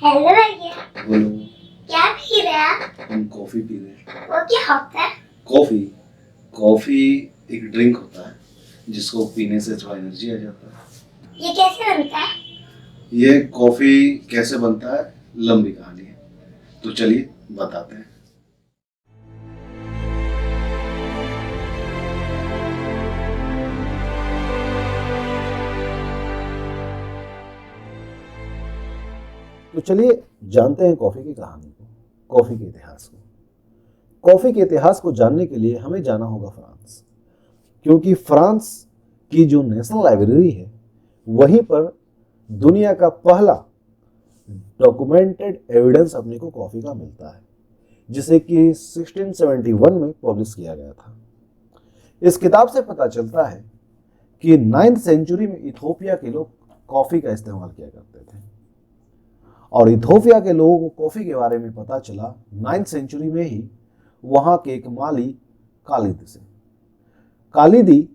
Hello भैया। बोलो। क्या पी रहे हैं? हम कॉफी पी रहे हैं। वो क्या होता है? कॉफी कॉफी एक ड्रिंक होता है जिसको पीने से थोड़ा एनर्जी आ जाता है। ये कैसे बनता है? ये कॉफी कैसे बनता है लंबी कहानी है, तो चलिए बताते हैं। तो चलिए जानते हैं कॉफी की कहानी को, कॉफी के इतिहास को। कॉफी के इतिहास को जानने के लिए हमें जाना होगा फ्रांस, क्योंकि फ्रांस की जो नेशनल लाइब्रेरी है वहीं पर दुनिया का पहला डॉक्यूमेंटेड एविडेंस अपने को कॉफी का मिलता है, जिसे कि 1671 में पब्लिश किया गया था। इस किताब से पता चलता है कि 9th सेंचुरी में इथोपिया के लोग कॉफी का इस्तेमाल किया करते थे, और इथोपिया के लोगों को कॉफी के बारे में पता चला 9th सेंचुरी में ही वहां के एक माली कालिद से। कालिदी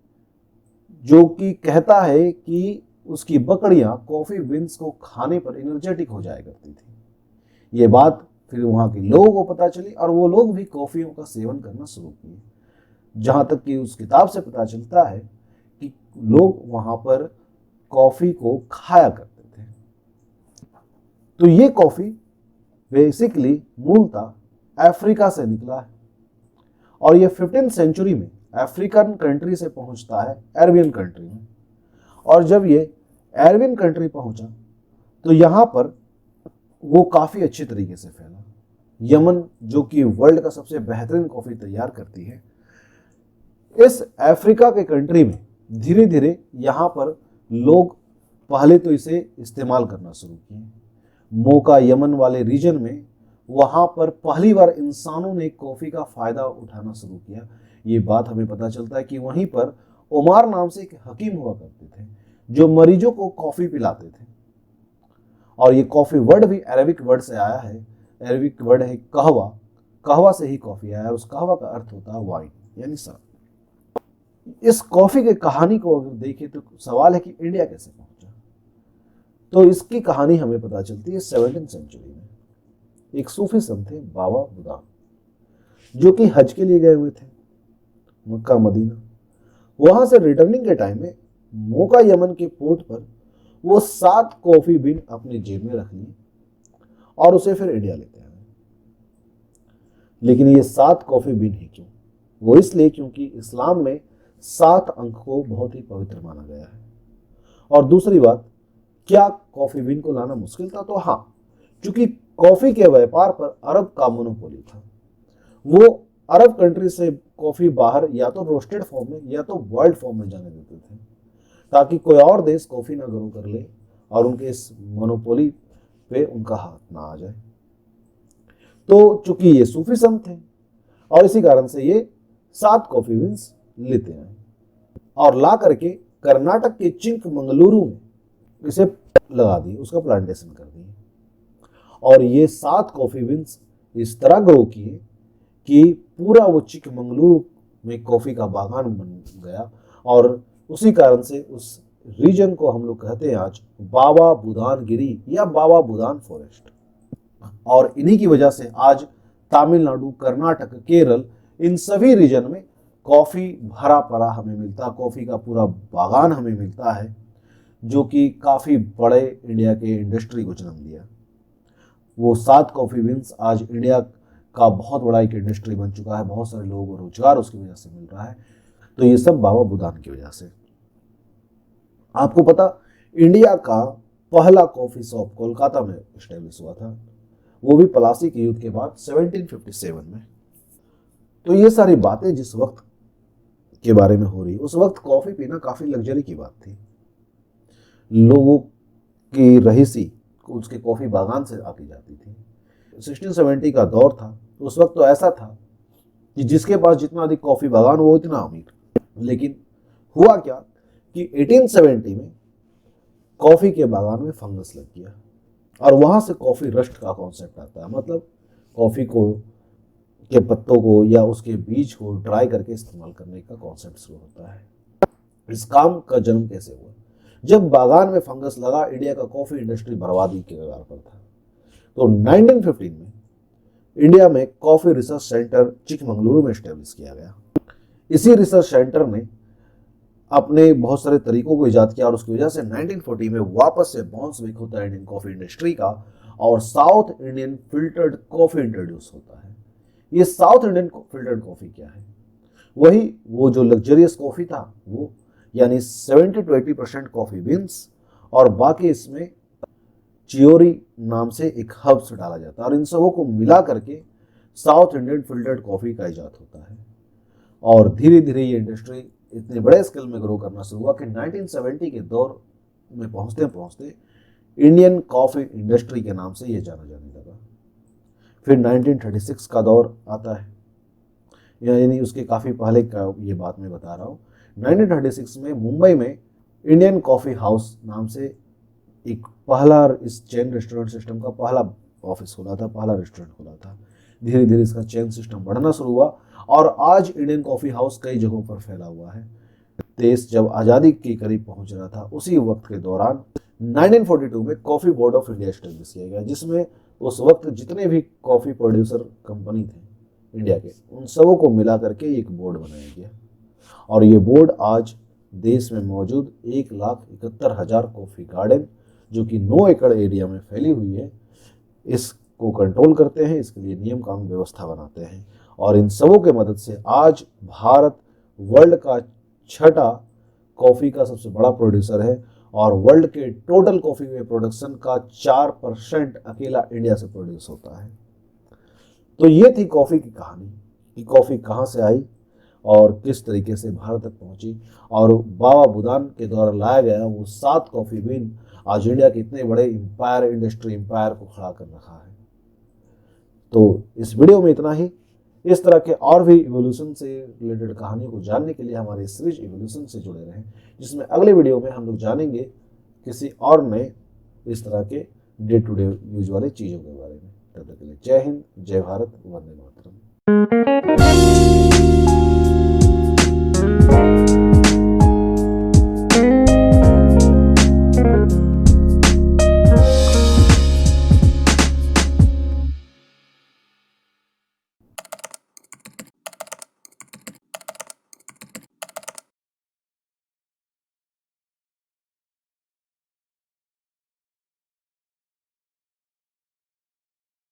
जो कि कहता है कि उसकी बकरियां कॉफी बीन्स को खाने पर एनर्जेटिक हो जाया करती थी। ये बात फिर वहां के लोगों को पता चली और वो लोग भी कॉफियों का सेवन करना शुरू किए। जहां तक कि उस किताब से पता चलता है कि लोग वहां पर कॉफी को खाया करते थे। तो ये कॉफी बेसिकली मूलतः अफ्रीका से निकला है, और ये 15th सेंचुरी में अफ्रीकन कंट्री से पहुंचता है अरेबियन कंट्री में। और जब ये अरेबियन कंट्री पहुंचा तो यहाँ पर वो काफ़ी अच्छे तरीके से फैला। यमन, जो कि वर्ल्ड का सबसे बेहतरीन कॉफ़ी तैयार करती है, इस अफ्रीका के कंट्री में धीरे धीरे यहाँ पर लोग पहले तो इसे इस्तेमाल करना शुरू किए। मोका यमन वाले रीजन में वहाँ पर पहली बार इंसानों ने कॉफ़ी का फ़ायदा उठाना शुरू किया। ये बात हमें पता चलता है कि वहीं पर उमार नाम से एक हकीम हुआ करते थे जो मरीजों को कॉफ़ी पिलाते थे। और ये कॉफ़ी वर्ड भी अरबिक वर्ड से आया है। अरबिक वर्ड है कहवा, कहवा से ही कॉफ़ी आया है। उस कहवा का अर्थ होता है वाइन, यानी शराब। इस कॉफ़ी की कहानी को अगर देखें तो सवाल है कि इंडिया कैसे पहुंचा। तो इसकी कहानी हमें पता चलती है 17th सेंचुरी में। एक सूफी संत थे बाबा बुदान, जो कि हज के लिए गए हुए थे मक्का मदीना। वहां से रिटर्निंग के टाइम में मोका यमन के पोर्ट पर वो 7 कॉफी बीन अपने जेब में रख लिए और उसे फिर इंडिया लेते आए। लेकिन ये 7 कॉफी बीन ही क्यों? वो इसलिए क्योंकि इस्लाम में 7 अंक को बहुत ही पवित्र माना गया है। और दूसरी बात, क्या कॉफी बीन को लाना मुश्किल था? तो हाँ, क्योंकि कॉफी के व्यापार पर अरब का मोनोपोली था। वो अरब कंट्री से कॉफी बाहर या तो रोस्टेड फॉर्म में या तो बॉइल्ड फॉर्म में जाने देते थे, ताकि कोई और देश कॉफी ना ग्रो कर ले और उनके इस मोनोपोली पे उनका हाथ ना आ जाए। तो चूंकि ये सूफी संत थे और इसी कारण से ये 7 कॉफी बीन्स लेते हैं और ला करके कर्नाटक के चिंकमंगलुरु में इसे लगा दिए, उसका प्लांटेशन कर दिए। और ये 7 कॉफी बीन्स इस तरह ग्रो किए कि पूरा वो चिकमंगलुरु में कॉफी का बागान बन गया। और उसी कारण से उस रीजन को हम लोग कहते हैं आज बाबा बुदान गिरी या बाबा बुदान फॉरेस्ट। और इन्हीं की वजह से आज तमिलनाडु, कर्नाटक, केरल, इन सभी रीजन में कॉफी भरा पड़ा हमें मिलता, कॉफी का पूरा बागान हमें मिलता है, जो कि काफी बड़े इंडिया के इंडस्ट्री को जन्म दिया। वो 7 कॉफी बीन्स आज इंडिया का बहुत बड़ा एक इंडस्ट्री बन चुका है। बहुत सारे लोगों को रोजगार उसकी वजह से मिल रहा है। तो ये सब बाबा बुदान की वजह से। आपको पता, इंडिया का पहला कॉफी शॉप कोलकाता में एस्टेब्लिश हुआ था, वो भी प्लासी के युद्ध के बाद 1757 में। तो ये सारी बातें जिस वक्त के बारे में हो रही, उस वक्त कॉफी पीना काफी लग्जरी की बात थी। लोगों की रहीसी को उसके कॉफी बागान से आती जाती थी। 1670 का दौर था, तो उस वक्त तो ऐसा था कि जिसके पास जितना अधिक कॉफी बागान वो इतना अमीर। लेकिन हुआ क्या कि 1870 में कॉफी के बागान में फंगस लग गया और वहां से कॉफी रस्ट का कॉन्सेप्ट आता है। मतलब कॉफी को के पत्तों को या उसके बीज को ड्राई करके इस्तेमाल करने का कॉन्सेप्ट शुरू होता है। इस काम का जन्म कैसे हुआ? जब बागान में फंगस लगा, इंडिया का कॉफी इंडस्ट्री बर्बादी के कगार पर था। तो 1915 में इंडिया में कॉफी रिसर्च सेंटर चिकमंगलुरु में स्टेब्लिश किया गया। इसी रिसर्च सेंटर ने अपने बहुत सारे तरीकों को इजाद किया और उसकी वजह से 1940 में वापस से बाउंस बैक होता है इंडियन कॉफी इंडस्ट्री का और south Indian filtered coffee introduce होता है। ये साउथ इंडियन फिल्टर्ड कॉफी क्या है? वही वो जो लग्जरियस कॉफी था वो, यानी 70 to 80% कॉफी बीन्स और बाकी इसमें चियोरी नाम से एक हर्ब्स डाला जाता है और इन सबों को मिला करके साउथ इंडियन फिल्टर्ड कॉफी का इजाद होता है। और धीरे धीरे ये इंडस्ट्री इतने बड़े स्केल में ग्रो करना शुरू हुआ कि 1970 के दौर में पहुंचते पहुंचते इंडियन कॉफी इंडस्ट्री के नाम से ये जाना जाने लगा। फिर 1936 का दौर आता है, यानी उसके काफ़ी पहले का ये बात मैं बता रहा हूँ। 1936 में मुंबई में इंडियन कॉफ़ी हाउस नाम से एक पहला इस चेन रेस्टोरेंट सिस्टम का पहला ऑफिस खुला था, पहला रेस्टोरेंट खुला था। धीरे धीरे इसका चेन सिस्टम बढ़ना शुरू हुआ और आज इंडियन कॉफ़ी हाउस कई जगहों पर फैला हुआ है। देश जब आज़ादी के करीब पहुंच रहा था उसी वक्त के दौरान 1942 में coffee board of India establish किया गया, जिसमें उस वक्त जितने भी कॉफ़ी प्रोड्यूसर कंपनी थे इंडिया के, उन सबों को मिला करके एक बोर्ड बनाया गया। और ये बोर्ड आज देश में मौजूद 1,71,000 कॉफ़ी गार्डन जो कि 9 एकड़ एरिया में फैली हुई है, इसको कंट्रोल करते हैं, इसके लिए नियम कानून व्यवस्था बनाते हैं। और इन सबों के मदद से आज भारत वर्ल्ड का 6ठा कॉफ़ी का सबसे बड़ा प्रोड्यूसर है और वर्ल्ड के टोटल कॉफ़ी के प्रोडक्शन का 4% अकेला इंडिया से प्रोड्यूस होता है। तो ये थी कॉफ़ी की कहानी कि कॉफ़ी कहाँ से आई और किस तरीके से भारत तक पहुंची और बाबा बुदान के द्वारा लाया गया वो 7 कॉफ़ी बीन आज इंडिया के इतने बड़े इंपायर, इंडस्ट्री इंपायर को खड़ा कर रखा है। तो इस वीडियो में इतना ही। इस तरह के और भी इवोल्यूशन से रिलेटेड कहानियों को जानने के लिए हमारे सीरीज इवोल्यूशन से जुड़े रहें, जिसमें अगले वीडियो में हम लोग जानेंगे किसी और नए इस तरह के डे टू डे यूज वाले चीज़ों के बारे में। तब तक के लिए जय हिंद, जय भारत, वंदे मातरम।